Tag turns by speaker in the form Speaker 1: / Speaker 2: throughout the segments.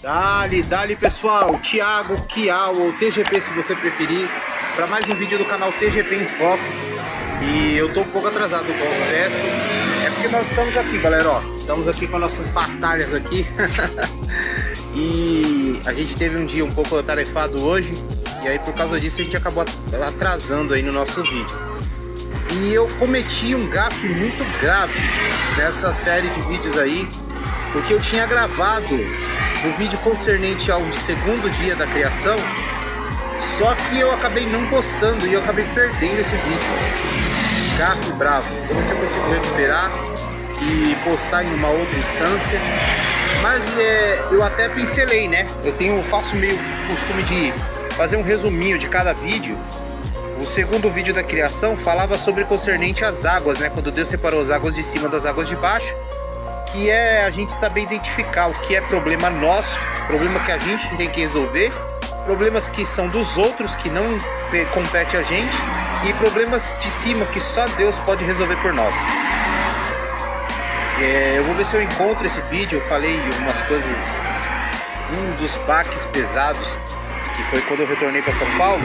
Speaker 1: Dali pessoal, Thiago, Kial ou TGP se você preferir, para mais um vídeo do canal TGP em Foco. E eu tô um pouco atrasado, confesso. É porque nós estamos aqui, galera, ó. Estamos aqui com nossas batalhas aqui. E a gente teve um dia um pouco atarefado hoje. E aí por causa disso a gente acabou atrasando aí no nosso vídeo. E eu cometi um gafe muito grave nessa série de vídeos aí, porque eu tinha gravado o vídeo concernente ao segundo dia da criação, só que eu acabei não postando e eu acabei perdendo esse vídeo. Gafe bravo. Vou ver se eu consigo recuperar e postar em uma outra instância. Mas eu até pincelei, né? Faço meio costume de fazer um resuminho de cada vídeo. O segundo vídeo da criação falava sobre concernente às águas, né? Quando Deus separou as águas de cima das águas de baixo, que é a gente saber identificar o que é problema nosso, problema que a gente tem que resolver, problemas que são dos outros, que não compete a gente, e problemas de cima que só Deus pode resolver por nós. Eu vou ver se eu encontro esse vídeo. Eu falei algumas coisas, um dos baques pesados, que foi quando eu retornei para São Paulo,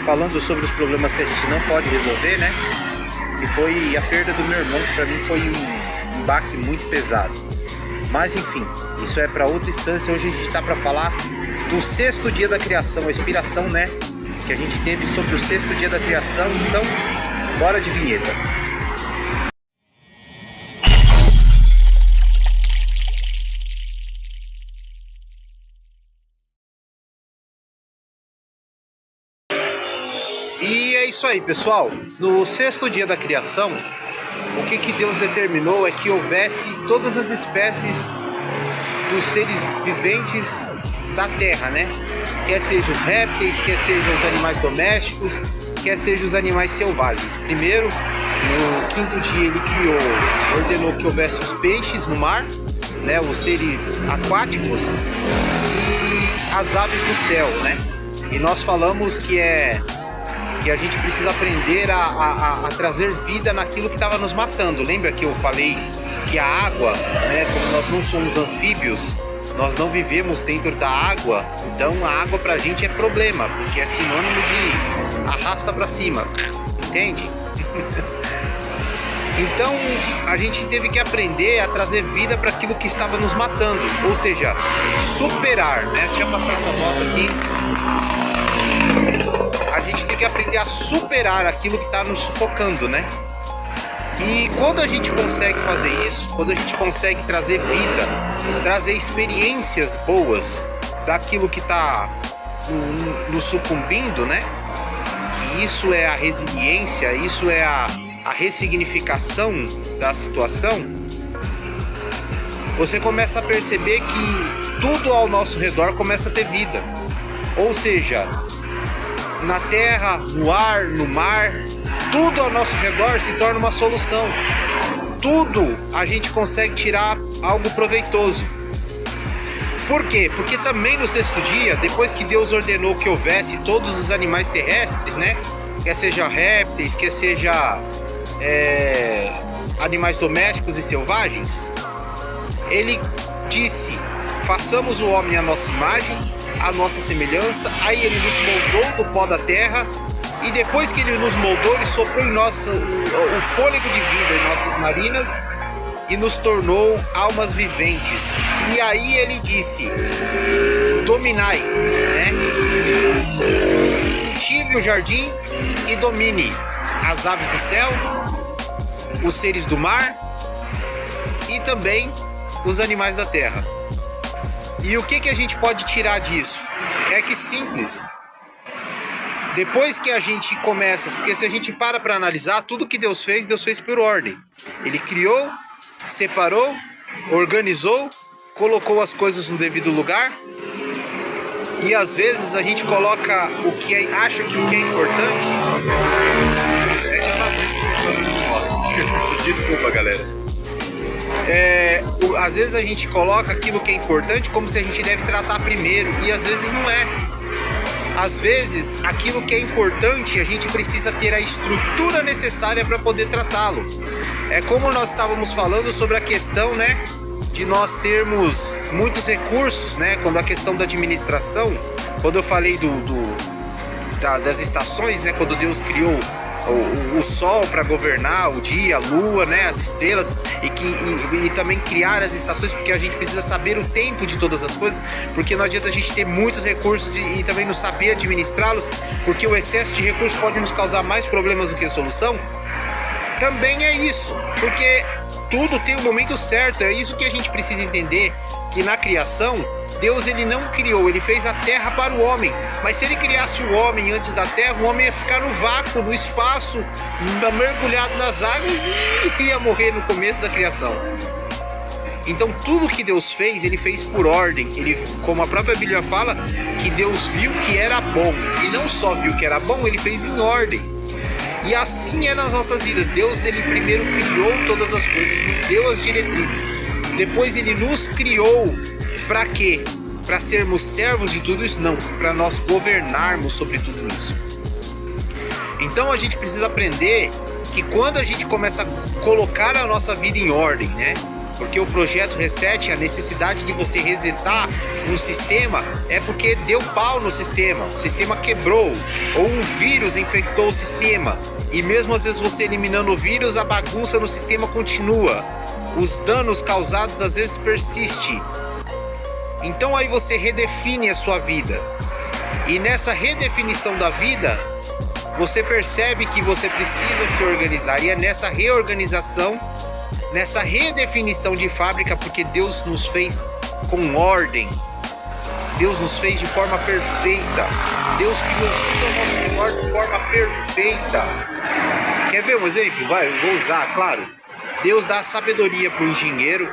Speaker 1: falando sobre os problemas que a gente não pode resolver, né? E foi a perda do meu irmão, que para mim foi um baque muito pesado. Mas enfim, isso é para outra instância. Hoje a gente está para falar do sexto dia da criação, a inspiração, né, que a gente teve sobre o sexto dia da criação. Então, bora de vinheta. E é isso aí, pessoal. No sexto dia da criação, o que Deus determinou é que houvesse todas as espécies dos seres viventes da terra, né? Quer sejam os répteis, quer sejam os animais domésticos, quer sejam os animais selvagens. Primeiro, no quinto dia ele ordenou que houvesse os peixes no mar, né? Os seres aquáticos e as aves do céu, né? E nós falamos que a gente precisa aprender a trazer vida naquilo que estava nos matando. Lembra que eu falei que a água, né, como nós não somos anfíbios, nós não vivemos dentro da água, então a água pra gente é problema, porque é sinônimo de arrasta pra cima, entende? Então a gente teve que aprender a trazer vida para aquilo que estava nos matando, ou seja, superar, né? Deixa eu passar essa moto aqui. A gente tem que aprender a superar aquilo que está nos sufocando, né? E quando a gente consegue fazer isso, quando a gente consegue trazer vida, trazer experiências boas daquilo que está nos sucumbindo, né? Que isso é a resiliência, isso é a ressignificação da situação. Você começa a perceber que tudo ao nosso redor começa a ter vida. Ou seja, na terra, no ar, no mar, tudo ao nosso redor se torna uma solução. Tudo a gente consegue tirar algo proveitoso. Por quê? Porque também no sexto dia, depois que Deus ordenou que houvesse todos os animais terrestres, né? Quer seja répteis, quer seja animais domésticos e selvagens, ele disse: façamos o homem à nossa imagem, a nossa semelhança. Aí ele nos moldou do pó da terra, e depois que ele nos moldou, ele soprou em nós o fôlego de vida em nossas narinas e nos tornou almas viventes. E aí ele disse: dominai, né? Cultive o jardim e domine as aves do céu, os seres do mar e também os animais da terra. E o que a gente pode tirar disso? É que simples. Depois que a gente começa, porque se a gente para analisar, tudo que Deus fez por ordem. Ele criou, separou, organizou, colocou as coisas no devido lugar. E às vezes a gente coloca o que acha que o que é importante. Desculpa, galera. Às vezes a gente coloca aquilo que é importante como se a gente deve tratar primeiro, e às vezes não é. Às vezes aquilo que é importante a gente precisa ter a estrutura necessária para poder tratá-lo. É como nós estávamos falando sobre a questão, né, de nós termos muitos recursos, né? Quando a questão da administração, quando eu falei das estações, né? Quando Deus criou o sol para governar o dia, a lua, né, as estrelas, e também criar as estações, porque a gente precisa saber o tempo de todas as coisas, porque não adianta a gente ter muitos recursos e também não saber administrá-los, porque o excesso de recursos pode nos causar mais problemas do que solução. Também é isso, porque tudo tem o momento certo. É isso que a gente precisa entender, que na criação Deus ele não criou, ele fez a terra para o homem, mas se ele criasse o homem antes da terra, o homem ia ficar no vácuo, no espaço, mergulhado nas águas e ia morrer no começo da criação. Então tudo que Deus fez, ele fez por ordem. Ele, como a própria Bíblia fala, que Deus viu que era bom, e não só viu que era bom, ele fez em ordem. E assim é nas nossas vidas. Deus ele primeiro criou todas as coisas, nos deu as diretrizes, depois ele nos criou. Para quê? Para sermos servos de tudo isso? Não, para nós governarmos sobre tudo isso. Então a gente precisa aprender que quando a gente começa a colocar a nossa vida em ordem, né? Porque o projeto Reset, a necessidade de você resetar um sistema é porque deu pau no sistema, o sistema quebrou, ou um vírus infectou o sistema, e mesmo às vezes você eliminando o vírus, a bagunça no sistema continua, os danos causados às vezes persistem. Então aí você redefine a sua vida, e nessa redefinição da vida você percebe que você precisa se organizar, e é nessa reorganização, nessa redefinição de fábrica, porque Deus nos fez com ordem, Deus nos fez de forma perfeita, Deus criou tudo ao nosso redor de forma perfeita. Quer ver um exemplo? Eu vou usar, claro. Deus dá sabedoria para o engenheiro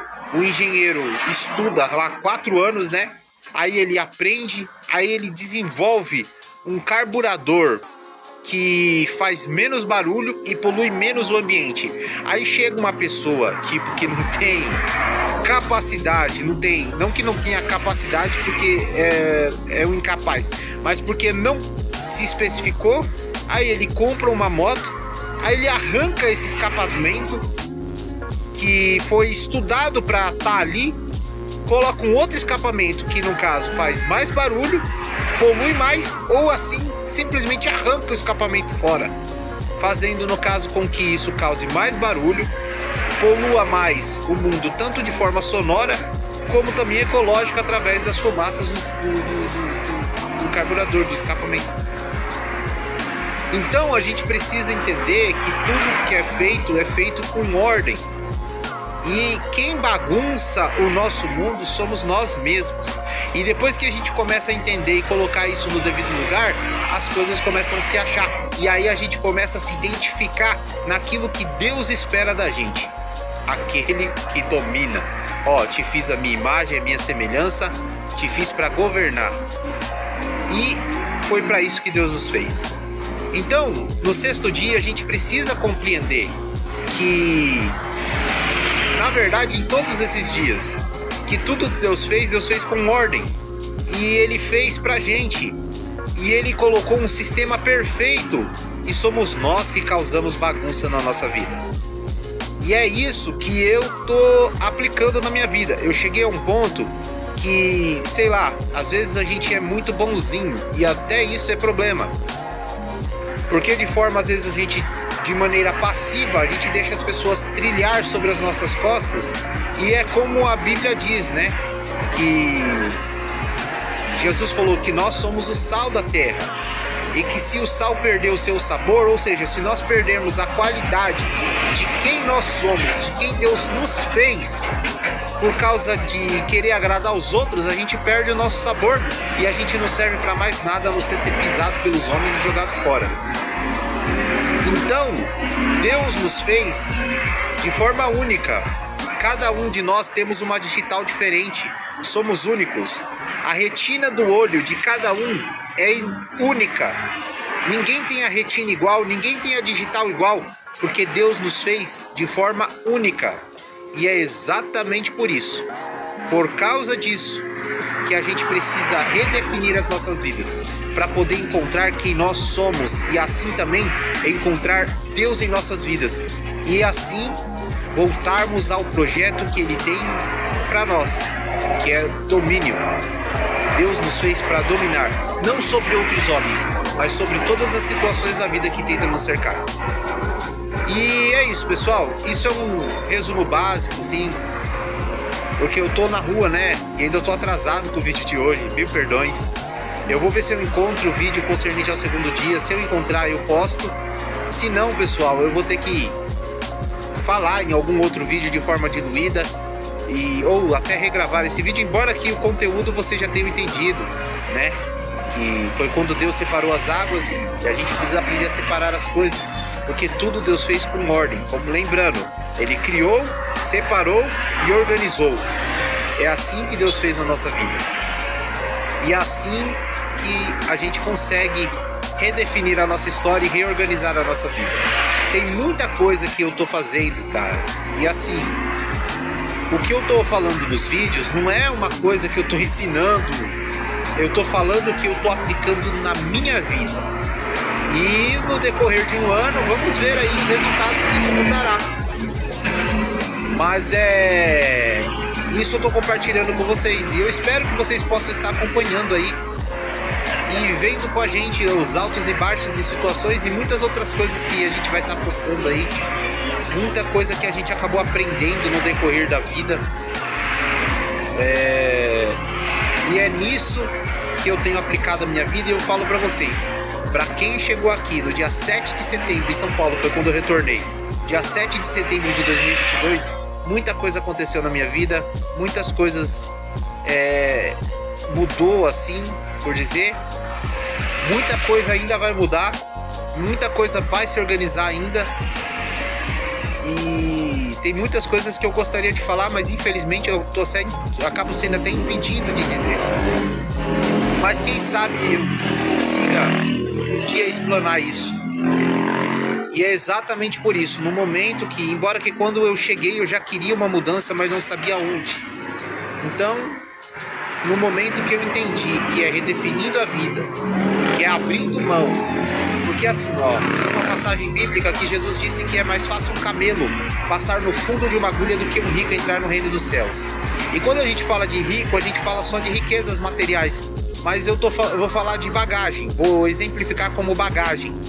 Speaker 1: estuda lá 4 anos, né? Aí ele aprende, aí ele desenvolve um carburador que faz menos barulho e polui menos o ambiente. Aí chega uma pessoa que não tem capacidade, não que não tenha capacidade porque é um incapaz, mas porque não se especificou, aí ele compra uma moto, aí ele arranca esse escapamento que foi estudado para estar ali, coloca um outro escapamento que no caso faz mais barulho, polui mais, ou assim simplesmente arranca o escapamento fora, fazendo no caso com que isso cause mais barulho, polua mais o mundo, tanto de forma sonora como também ecológica, através das fumaças do carburador, do escapamento. Então a gente precisa entender que tudo que é feito com ordem. E quem bagunça o nosso mundo somos nós mesmos. E depois que a gente começa a entender e colocar isso no devido lugar, as coisas começam a se achar. E aí a gente começa a se identificar naquilo que Deus espera da gente. Aquele que domina. Te fiz a minha imagem, a minha semelhança, te fiz para governar. E foi para isso que Deus nos fez. Então, no 6º dia, a gente precisa compreender que, na verdade, em todos esses dias, que tudo Deus fez com ordem. E Ele fez pra gente. E Ele colocou um sistema perfeito. E somos nós que causamos bagunça na nossa vida. E é isso que eu tô aplicando na minha vida. Eu cheguei a um ponto que, sei lá, às vezes a gente é muito bonzinho. E até isso é problema. Porque de forma, às vezes, de maneira passiva, a gente deixa as pessoas trilhar sobre as nossas costas. E é como a Bíblia diz, né? Que Jesus falou que nós somos o sal da terra. E que se o sal perder o seu sabor, ou seja, se nós perdermos a qualidade de quem nós somos, de quem Deus nos fez, por causa de querer agradar os outros, a gente perde o nosso sabor e a gente não serve para mais nada a não ser pisado pelos homens e jogado fora. Então, Deus nos fez de forma única. Cada um de nós temos uma digital diferente, somos únicos. A retina do olho de cada um é única. Ninguém tem a retina igual, ninguém tem a digital igual, porque Deus nos fez de forma única. E é exatamente por isso, por causa disso, que a gente precisa redefinir as nossas vidas, para poder encontrar quem nós somos e assim também encontrar Deus em nossas vidas. E assim voltarmos ao projeto que Ele tem para nós, que é domínio. Deus nos fez para dominar, não sobre outros homens, mas sobre todas as situações da vida que tentam nos cercar. E é isso, pessoal. Isso é um resumo básico, sim, porque eu tô na rua, né? E ainda tô atrasado com o vídeo de hoje, mil perdões. Eu vou ver se eu encontro o vídeo concernente ao segundo dia. Se eu encontrar, eu posto. Se não, pessoal, eu vou ter que falar em algum outro vídeo de forma diluída ou até regravar esse vídeo, embora que o conteúdo você já tenha entendido, né? Que foi quando Deus separou as águas e a gente precisa aprender a separar as coisas, porque tudo Deus fez com ordem. Como lembrando, Ele criou, separou e organizou. É assim que Deus fez na nossa vida. E é assim que a gente consegue redefinir a nossa história e reorganizar a nossa vida. Tem muita coisa que eu tô fazendo, cara. E assim, o que eu tô falando nos vídeos não é uma coisa que eu tô ensinando. Eu tô falando que eu tô aplicando na minha vida. E no decorrer de um ano, vamos ver aí os resultados que isso nos dará. Mas isso eu tô compartilhando com vocês. E eu espero que vocês possam estar acompanhando aí e vendo com a gente os altos e baixos e situações e muitas outras coisas que a gente vai estar postando aí. Muita coisa que a gente acabou aprendendo no decorrer da vida. E é nisso que eu tenho aplicado a minha vida. E eu falo pra vocês, pra quem chegou aqui no dia 7 de setembro em São Paulo, foi quando eu retornei, dia 7 de setembro de 2022, muita coisa aconteceu na minha vida. Muitas coisas mudou, assim por dizer. Muita coisa ainda vai mudar, muita coisa vai se organizar ainda. E tem muitas coisas que eu gostaria de falar, mas infelizmente eu acabo sendo até impedido de dizer. Mas quem sabe eu consiga um dia explanar isso. E é exatamente por isso, no momento que, embora que quando eu cheguei eu já queria uma mudança, mas não sabia onde. Então, no momento que eu entendi que é redefinindo a vida, que é abrindo mão, porque assim, ó, tem uma passagem bíblica que Jesus disse que é mais fácil um camelo passar no fundo de uma agulha do que um rico entrar no reino dos céus. E quando a gente fala de rico, a gente fala só de riquezas materiais, mas eu vou falar de bagagem, vou exemplificar como bagagem.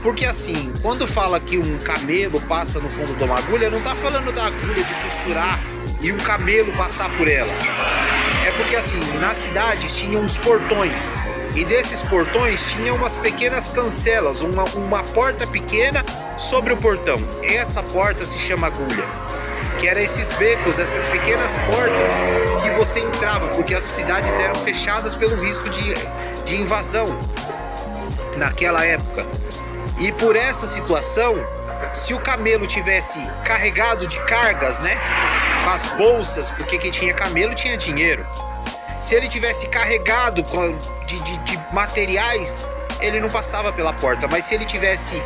Speaker 1: Porque assim, quando fala que um camelo passa no fundo de uma agulha, não tá falando da agulha de costurar e um camelo passar por ela. É porque assim, nas cidades tinham uns portões, e desses portões tinha umas pequenas cancelas, uma porta pequena sobre o portão. Essa porta se chama agulha, que era esses becos, essas pequenas portas que você entrava, porque as cidades eram fechadas pelo risco de invasão naquela época. E por essa situação, se o camelo tivesse carregado de cargas, né, com as bolsas, porque quem tinha camelo tinha dinheiro. Se ele tivesse carregado de materiais, ele não passava pela porta. Mas se ele tivesse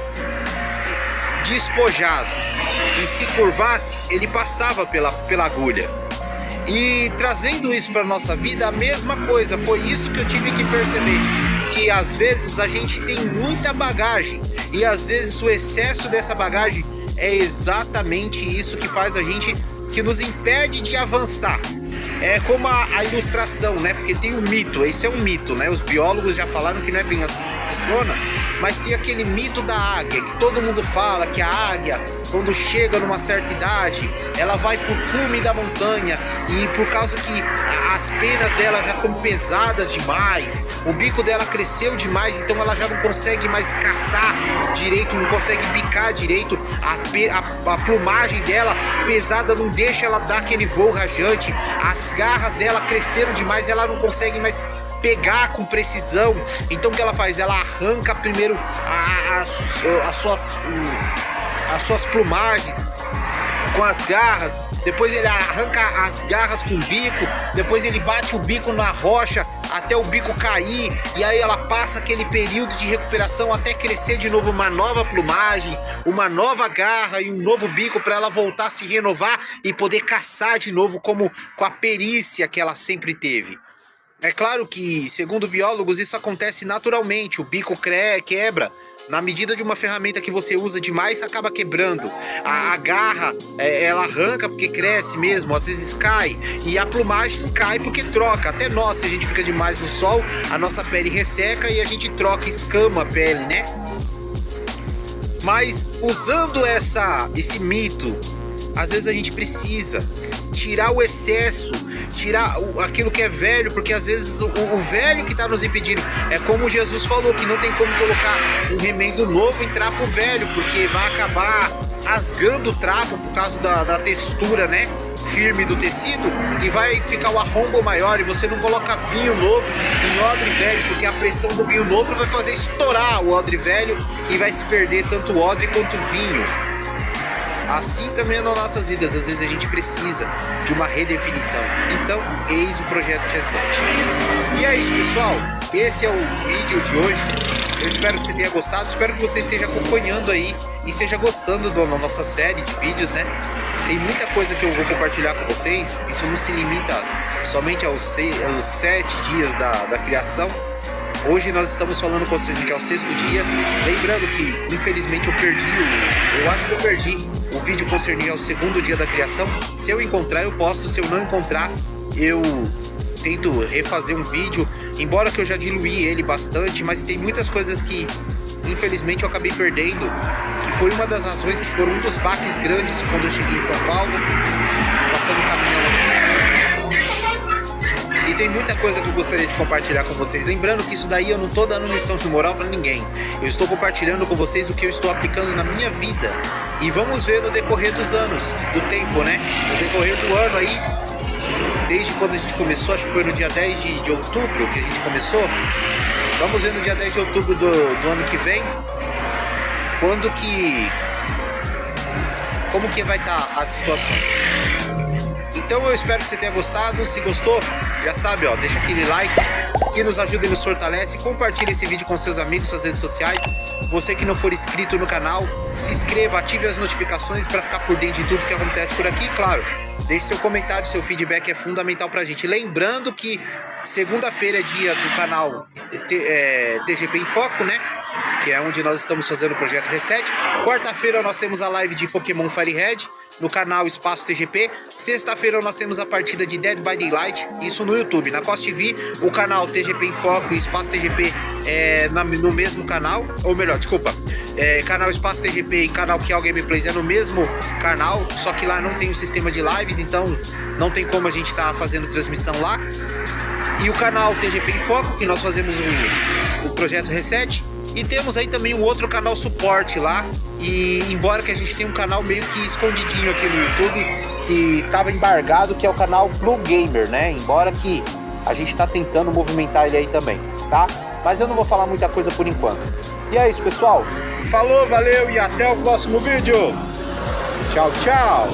Speaker 1: despojado e se curvasse, ele passava pela agulha. E trazendo isso para nossa vida, a mesma coisa. Foi isso que eu tive que perceber, que às vezes a gente tem muita bagagem, e às vezes o excesso dessa bagagem é exatamente isso que faz a gente, que nos impede de avançar. É como a ilustração, né? Porque tem um mito, esse é um mito, né? Os biólogos já falaram que não é bem assim que funciona, mas tem aquele mito da águia, que todo mundo fala que a águia, quando chega numa certa idade, ela vai pro cume da montanha, e por causa que as penas dela já estão pesadas demais, o bico dela cresceu demais, então ela já não consegue mais caçar direito, não consegue bicar direito, a plumagem dela pesada não deixa ela dar aquele voo rajante, as garras dela cresceram demais, ela não consegue mais pegar com precisão. Então o que ela faz? Ela arranca primeiro as suas plumagens com as garras, depois ele arranca as garras com o bico, depois ele bate o bico na rocha até o bico cair, e aí ela passa aquele período de recuperação até crescer de novo uma nova plumagem, uma nova garra e um novo bico, para ela voltar a se renovar e poder caçar de novo com a perícia que ela sempre teve. É claro que, segundo biólogos, isso acontece naturalmente, o bico quebra, Na medida de uma ferramenta que você usa demais, acaba quebrando. A garra, ela arranca porque cresce mesmo, às vezes cai. E a plumagem cai porque troca. Até nós, se a gente fica demais no sol, a nossa pele resseca e a gente troca, escama a pele, né? Mas usando esse mito, às vezes a gente precisa tirar o excesso, tirar aquilo que é velho, porque às vezes o velho que está nos impedindo. É como Jesus falou, que não tem como colocar um remendo novo em trapo velho, porque vai acabar rasgando o trapo por causa da textura, né, firme do tecido, e vai ficar o arrombo maior, e você não coloca vinho novo em odre velho, porque a pressão do vinho novo vai fazer estourar o odre velho e vai se perder tanto o odre quanto o vinho. Assim também é nas nossas vidas, às vezes a gente precisa de uma redefinição. Então, eis o projeto Reset. E é isso, pessoal. Esse é o vídeo de hoje. Eu espero que você tenha gostado, espero que você esteja acompanhando aí e esteja gostando da nossa série de vídeos, né? Tem muita coisa que eu vou compartilhar com vocês. Isso não se limita somente aos 7 dias da criação. Hoje nós estamos falando com você, gente, ao 6º dia. Lembrando que, infelizmente, eu acho que eu perdi o vídeo concernente ao 2º dia da criação. Se eu encontrar, eu posto. Se eu não encontrar, eu tento refazer um vídeo. Embora que eu já diluí ele bastante, mas tem muitas coisas que, infelizmente, eu acabei perdendo. Que foi uma das razões, que foram um dos baques grandes de quando eu cheguei em São Paulo, passando o caminhão aqui. E tem muita coisa que eu gostaria de compartilhar com vocês. Lembrando que isso daí eu não estou dando lição de moral para ninguém. Eu estou compartilhando com vocês o que eu estou aplicando na minha vida. E vamos ver no decorrer dos anos, do tempo, né? No decorrer do ano aí, desde quando a gente começou, acho que foi no dia 10 de outubro que a gente começou. Vamos ver no dia 10 de outubro do ano que vem, como que vai estar a situação. Então eu espero que você tenha gostado. Se gostou, já sabe, ó, deixa aquele like que nos ajuda e nos fortalece. Compartilhe esse vídeo com seus amigos, suas redes sociais. Você que não for inscrito no canal, se inscreva, ative as notificações para ficar por dentro de tudo que acontece por aqui. E claro, deixe seu comentário, seu feedback é fundamental pra gente. Lembrando que segunda-feira é dia do canal TGP em Foco, né? Que é onde nós estamos fazendo o projeto Reset. Quarta-feira nós temos a live de Pokémon Fire Red no canal Espaço TGP. Sexta-feira nós temos a partida de Dead by Daylight, isso no YouTube. Na Cost TV, o canal TGP em Foco e Espaço TGP no mesmo canal, ou melhor, desculpa, canal Espaço TGP e canal Kial Gameplays é no mesmo canal, só que lá não tem o sistema de lives, então não tem como a gente estar fazendo transmissão lá. E o canal TGP em Foco, que nós fazemos o projeto Reset. E temos aí também um outro canal suporte lá. E embora que a gente tenha um canal meio que escondidinho aqui no YouTube, que estava embargado, que é o canal Blue Gamer, né? Embora que a gente está tentando movimentar ele aí também, tá? Mas eu não vou falar muita coisa por enquanto. E é isso, pessoal. Falou, valeu e até o próximo vídeo. Tchau, tchau.